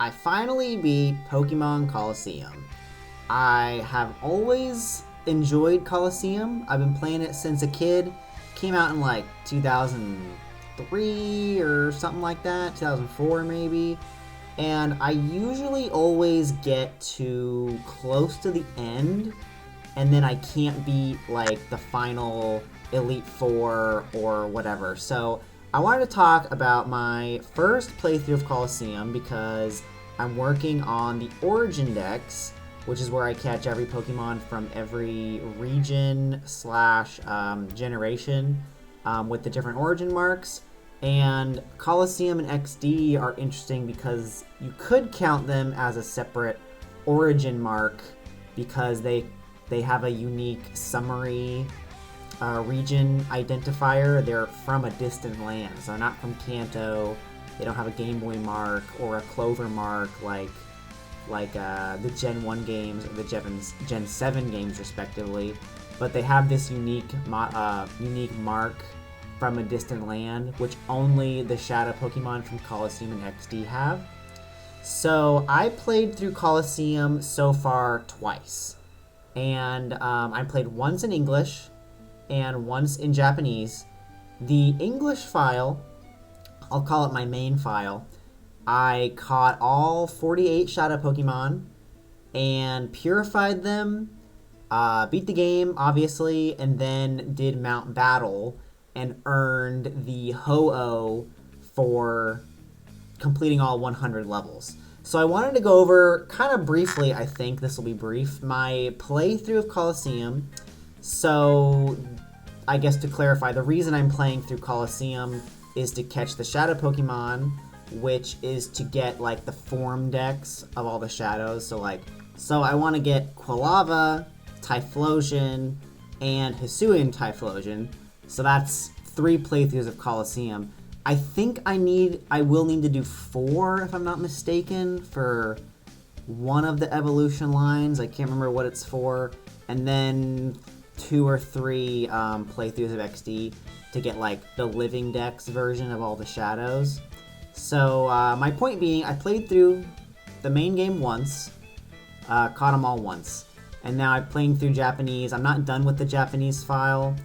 I finally beat Pokemon Colosseum. I have always enjoyed Colosseum. I've been playing it since a kid. Came out in like 2003 or something like that, 2004 maybe. And I usually always get to close to the end, and then I can't beat like the final Elite Four or whatever. So I wanted to talk about my first playthrough of Colosseum because I'm working on the Origin Dex, which is where I catch every Pokemon from every region slash generation with the different origin marks. And Colosseum and XD are interesting because you could count them as a separate origin mark because they have a unique summary region identifier. They're from a distant land, so they're not from Kanto. They don't have a Game Boy mark or a Clover mark like the Gen 1 games or the Gen 7 games respectively. But they have this unique mark from a distant land, which only the Shadow Pokemon from Colosseum and XD have. So I played through Colosseum so far twice. And I played once in English and once in Japanese. The English file, I'll call it my main file, I caught all 48 Shadow Pokemon and purified them, beat the game, obviously, and then did Mount Battle and earned the Ho-Oh for completing all 100 levels. So I wanted to go over, kind of briefly, I think this will be brief, my playthrough of Colosseum. So I guess to clarify, the reason I'm playing through Colosseum is to catch the Shadow Pokemon, which is to get like the form decks of all the shadows. So I want to get Quilava, Typhlosion, and Hisuian Typhlosion. So that's 3 playthroughs of Colosseum. I think I will need to do 4, if I'm not mistaken, for one of the evolution lines. I can't remember what it's for. And then 2 or 3 playthroughs of XD to get like the Living Dex version of all the shadows. So my point being, I played through the main game once, caught them all once. And now I'm playing through Japanese. I'm not done with the Japanese file.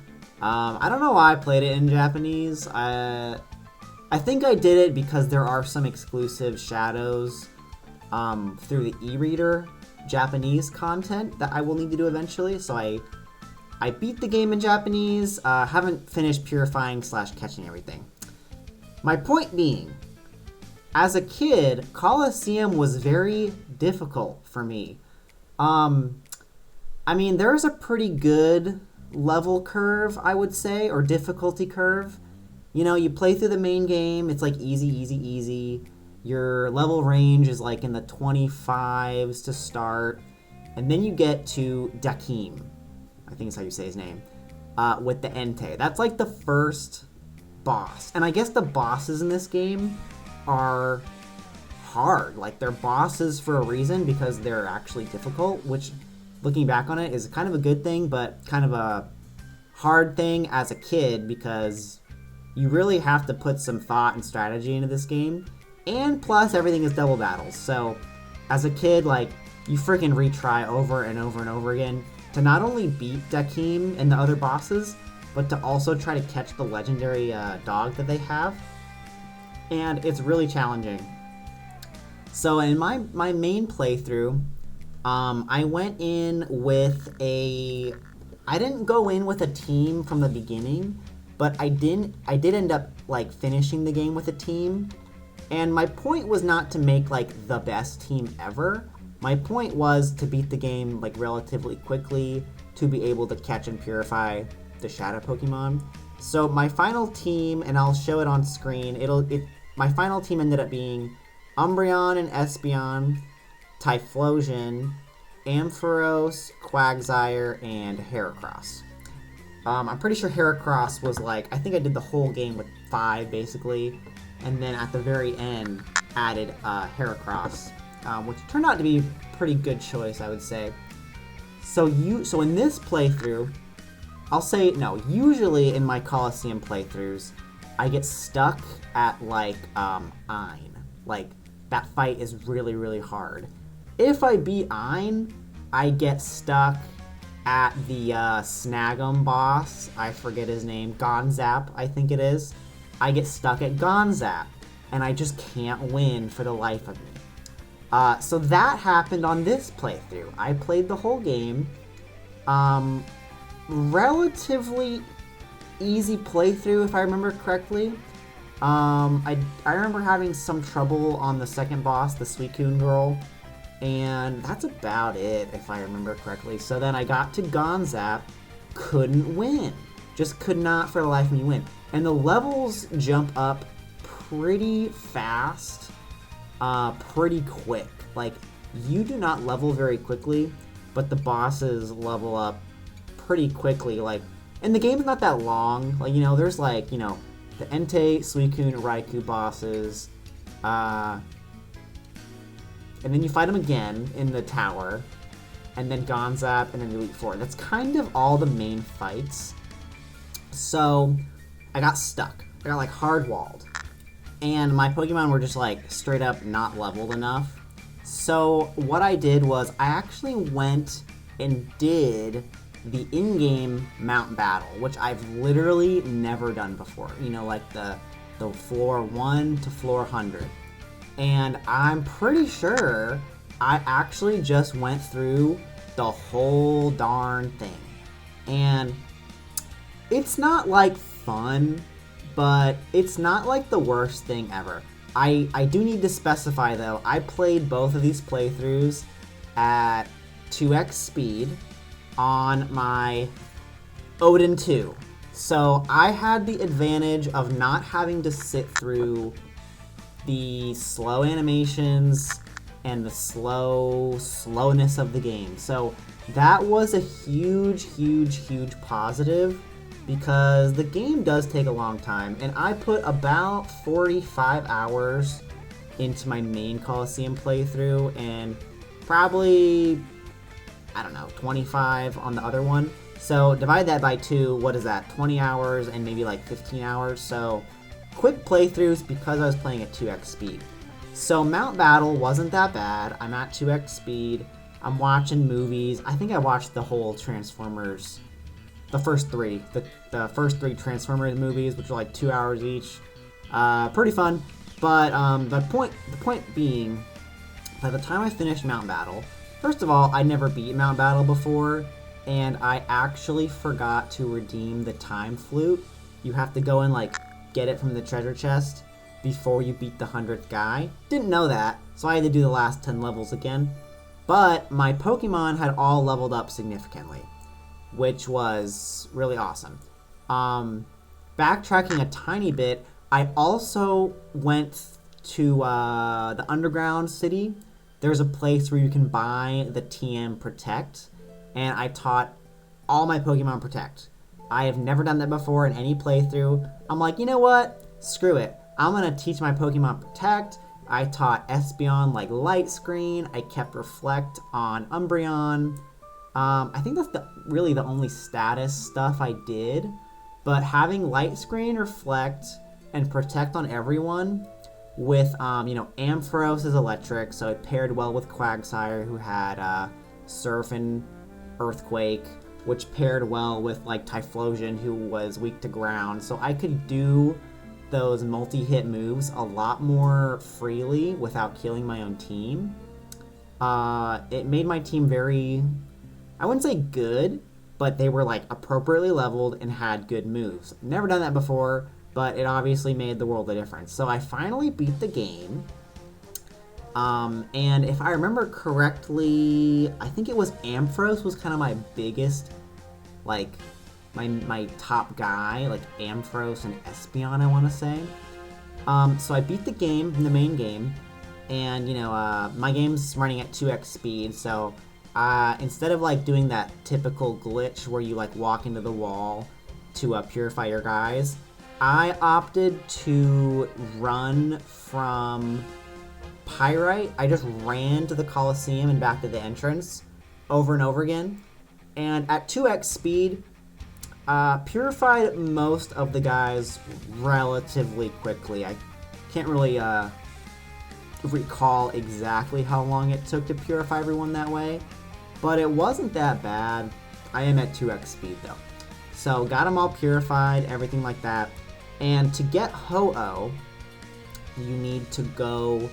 I don't know why I played it in Japanese. I think I did it because there are some exclusive shadows through the e-reader Japanese content that I will need to do eventually. So I beat the game in Japanese, haven't finished purifying / catching everything. My point being, as a kid, Colosseum was very difficult for me. I mean, there's a pretty good level curve, I would say, or difficulty curve. You know, you play through the main game, it's like easy, easy, easy. Your level range is like in the 25s to start. And then you get to Dakim, I think is how you say his name, with the Entei. That's like the first boss. And I guess the bosses in this game are hard. Like, they're bosses for a reason because they're actually difficult, which, looking back on it, is kind of a good thing, but kind of a hard thing as a kid because you really have to put some thought and strategy into this game. And plus, everything is double battles. So, as a kid, like, you freaking retry over and over and over again to not only beat Dakim and the other bosses, but to also try to catch the legendary dog that they have. And it's really challenging. So, in my main playthrough, I went in with I didn't go in with a team from the beginning, but I did end up like finishing the game with a team. And my point was not to make like the best team ever. My point was to beat the game like relatively quickly to be able to catch and purify the Shadow Pokemon. So my final team, and I'll show it on screen, my final team ended up being Umbreon and Espeon, Typhlosion, Ampharos, Quagsire, and Heracross. I'm pretty sure Heracross was like, I think I did the whole game with 5 basically, and then at the very end added Heracross, which turned out to be a pretty good choice, I would say. So in this playthrough, I'll say, no, usually in my Colosseum playthroughs, I get stuck at like Ein. Like, that fight is really, really hard. If I beat Ein, I get stuck at the Snag'em boss. I forget his name. Gonzap, I think it is. I get stuck at Gonzap, and I just can't win for the life of me. So that happened on this playthrough. I played the whole game. Relatively easy playthrough, if I remember correctly. I remember having some trouble on the second boss, the Suicune girl, and that's about it, if I remember correctly. So then I got to Gonzap, couldn't win. Just could not for the life of me win. And the levels jump up pretty fast, pretty quick. Like, you do not level very quickly, but the bosses level up pretty quickly. Like, and the game's not that long. Like, there's like, the Entei, Suicune, Raikou bosses, and then you fight them again in the tower, and then Gonzap, and then Elite Four. That's kind of all the main fights. So, I got stuck. I got like hard-walled. And my Pokemon were just like straight up not leveled enough. So, what I did was I actually went and did the in-game mount battle, which I've literally never done before. Like the floor 1 to floor 100. And I'm pretty sure I actually just went through the whole darn thing. And it's not like fun, but it's not like the worst thing ever. I do need to specify though, I played both of these playthroughs at 2x speed on my Odin 2. So I had the advantage of not having to sit through the slow animations and the slowness of the game. So that was a huge positive, because the game does take a long time, and I put about 45 hours into my main Colosseum playthrough and probably, 25 on the other one. So divide that by 2, what is that? 20 hours and maybe like 15 hours. So quick playthroughs because I was playing at 2x speed. So Mount Battle wasn't that bad. I'm at 2x speed. I'm watching movies. I think I watched the whole Transformers, the first 3. The first 3 Transformers movies, which are like 2 hours each. Pretty fun. But the point being, by the time I finished Mount Battle, first of all, I never beat Mount Battle before, and I actually forgot to redeem the Time Flute. You have to go and get it from the treasure chest before you beat the 100th guy. Didn't know that, so I had to do the last 10 levels again. But my Pokemon had all leveled up significantly, which was really awesome. Backtracking a tiny bit, I also went to the underground city. There's a place where you can buy the TM Protect, and I taught all my Pokemon Protect. I have never done that before in any playthrough. I'm like, you know what? Screw it. I'm going to teach my Pokemon Protect. I taught Espeon Light Screen. I kept Reflect on Umbreon. I think that's really the only status stuff I did. But having Light Screen, Reflect, and Protect on everyone with, Ampharos is electric, so it paired well with Quagsire, who had Surf and Earthquake, which paired well with Typhlosion, who was weak to ground. So I could do those multi-hit moves a lot more freely without killing my own team. It made my team very, I wouldn't say good, but they were appropriately leveled and had good moves. Never done that before, but it obviously made the world a difference. So I finally beat the game. And if I remember correctly, I think it was Ampharos was kind of my biggest, my top guy, Ampharos and Espeon, I want to say. So I beat the game, the main game, and, my game's running at 2x speed, so instead of, doing that typical glitch where you, walk into the wall to purify your guys, I opted to run from Pyrite. I just ran to the Colosseum and back to the entrance over and over again. And at 2x speed, purified most of the guys relatively quickly. I can't really recall exactly how long it took to purify everyone that way, but it wasn't that bad. I am at 2x speed though. So got them all purified, everything like that. And to get Ho-Oh, you need to go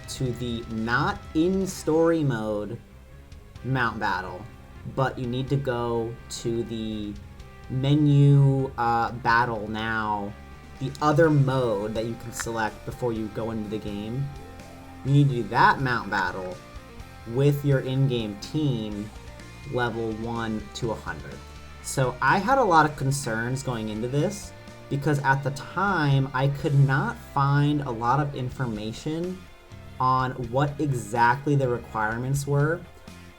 to the not in story mode mount battle, but you need to go to the menu battle now, the other mode that you can select before you go into the game. You need to do that mount battle with your in-game team level 1 to 100. So I had a lot of concerns going into this because at the time I could not find a lot of information on what exactly the requirements were.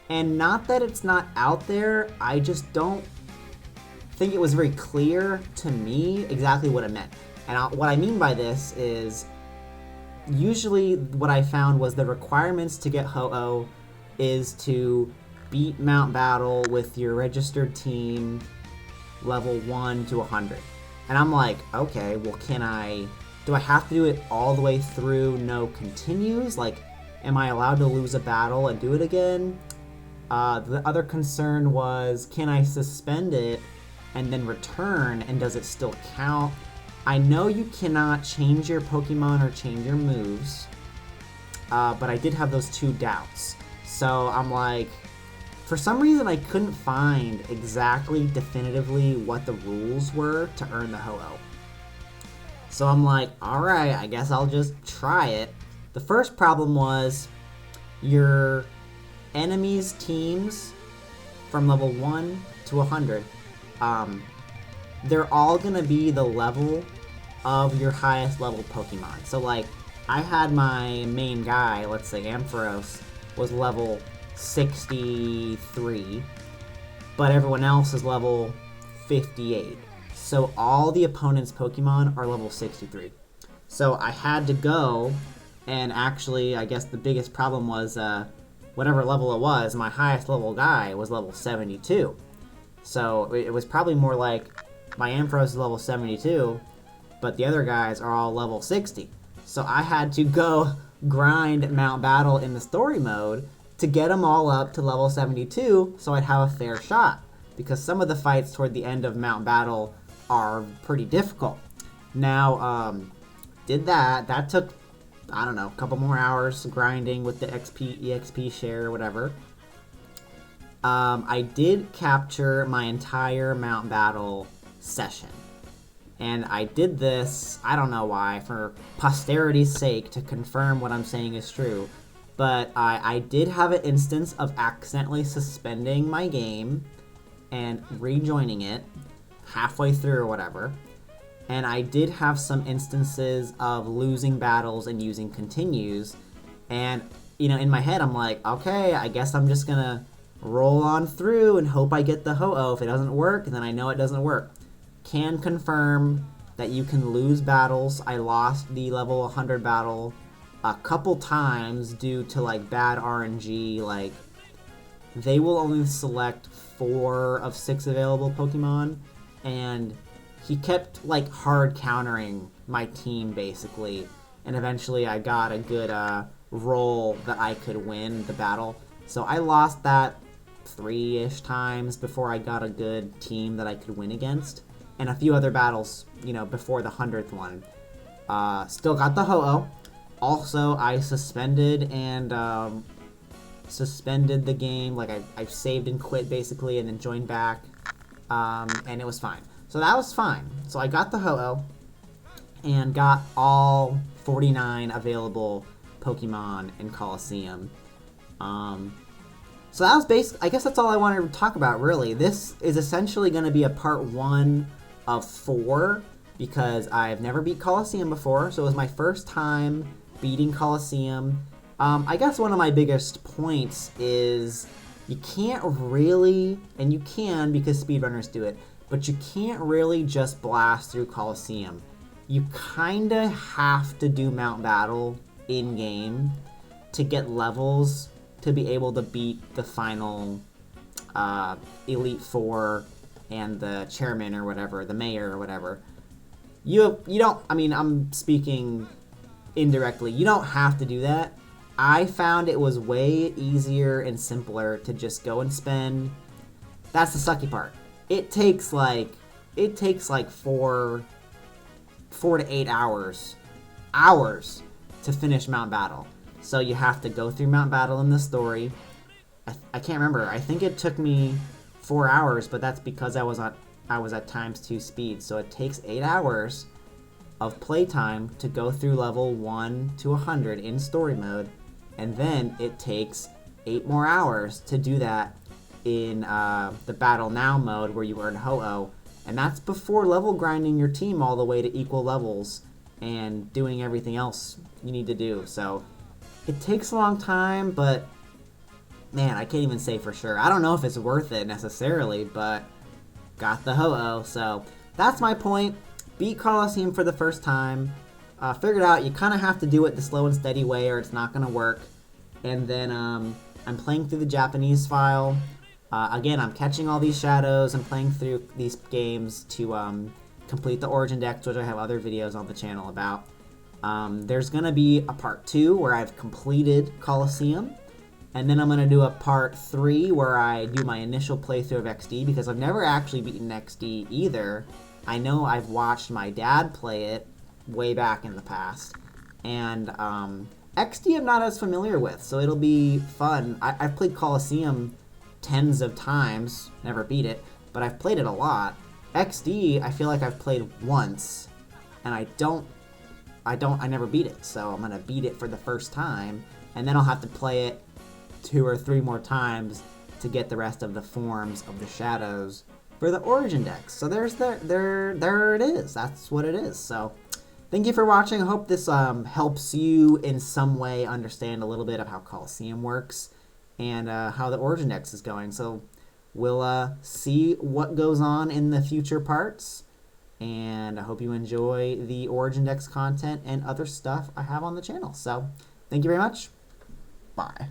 And not that it's not out there, I just don't think it was very clear to me exactly what it meant. And what I mean by this is, usually what I found was the requirements to get Ho-Oh is to beat Mount Battle with your registered team level 1 to 100. And I'm like, okay, well do I have to do it all the way through, no continues? Like, am I allowed to lose a battle and do it again? The other concern was, can I suspend it and then return, and does it still count? I know you cannot change your Pokemon or change your moves, but I did have those two doubts. So I'm like, for some reason I couldn't find exactly definitively what the rules were to earn the Ho-Oh. So I'm like, alright, I guess I'll just try it. The first problem was your enemies' teams from level 1 to 100, they're all gonna be the level of your highest level Pokemon. So like, I had my main guy, let's say Ampharos, was level 63, but everyone else is level 58. So all the opponent's Pokemon are level 63. So I had to go, and actually, I guess the biggest problem was, whatever level it was, my highest level guy was level 72. So it was probably more like, my Ampharos is level 72, but the other guys are all level 60. So I had to go grind Mount Battle in the story mode to get them all up to level 72 so I'd have a fair shot. Because some of the fights toward the end of Mount Battle are pretty difficult. Now, did that. That took, I don't know, a couple more hours grinding with the EXP share, whatever. I did capture my entire Mount Battle session. And I did this, I don't know why, for posterity's sake, to confirm what I'm saying is true. But I did have an instance of accidentally suspending my game and rejoining it halfway through or whatever. And I did have some instances of losing battles and using continues. And, in my head, I'm like, okay, I guess I'm just gonna roll on through and hope I get the Ho-Oh. If it doesn't work, then I know it doesn't work. Can confirm that you can lose battles. I lost the level 100 battle a couple times due to like bad RNG. Like, they will only select 4 of 6 available Pokemon, and he kept like hard countering my team basically, and eventually I got a good roll that I could win the battle. So I lost that 3-ish times before I got a good team that I could win against, and a few other battles, before the 100th one. Still got the Ho-Oh. Also, I suspended the game. Like, I saved and quit basically, and then joined back, and it was fine. So that was fine. So I got the Ho-Oh and got all 49 available Pokemon in Colosseum. So that was basically, I guess that's all I wanted to talk about, really. This is essentially going to be a part 1 of 4, because I've never beat Colosseum before, so it was my first time beating Colosseum. I guess one of my biggest points is you can't really, and you can because speedrunners do it, but you can't really just blast through Colosseum. You kinda have to do Mount Battle in-game to get levels to be able to beat the final Elite Four and the chairman or whatever, the mayor or whatever. You don't, I'm speaking indirectly, you don't have to do that, I found it was way easier and simpler to just go and spend. That's the sucky part. It takes like 4 to 8 hours to finish Mount Battle. So you have to go through Mount Battle in the story. I can't remember. I think it took me 4 hours, but that's because I was at ×2 speed. So it takes 8 hours of playtime to go through level 1 to 100 in story mode, and then it takes 8 more hours to do that in the Battle Now mode where you earn Ho-Oh, and that's before level grinding your team all the way to equal levels and doing everything else you need to do. So it takes a long time, but man, I can't even say for sure. I don't know if it's worth it necessarily, but got the Ho-Oh, so that's my point. Beat Colosseum for the first time. Figured out you kind of have to do it the slow and steady way or it's not going to work. And then I'm playing through the Japanese file. Again, I'm catching all these shadows. I'm playing through these games to complete the Origin decks, which I have other videos on the channel about. There's going to be a part 2 where I've completed Colosseum. And then I'm going to do a part 3 where I do my initial playthrough of XD, because I've never actually beaten XD either. I know I've watched my dad play it way back in the past. And XD I'm not as familiar with, so it'll be fun. I've played Colosseum tens of times, never beat it, but I've played it a lot. XD, I feel like I've played once, and I never beat it, so I'm gonna beat it for the first time, and then I'll have to play it 2 or 3 more times to get the rest of the forms of the shadows for the Origin decks. So there it is. That's what it is. So thank you for watching. I hope this helps you in some way understand a little bit of how Colosseum works and how the Origin decks is going. So we'll see what goes on in the future parts. And I hope you enjoy the Origin decks content and other stuff I have on the channel. So thank you very much. Bye.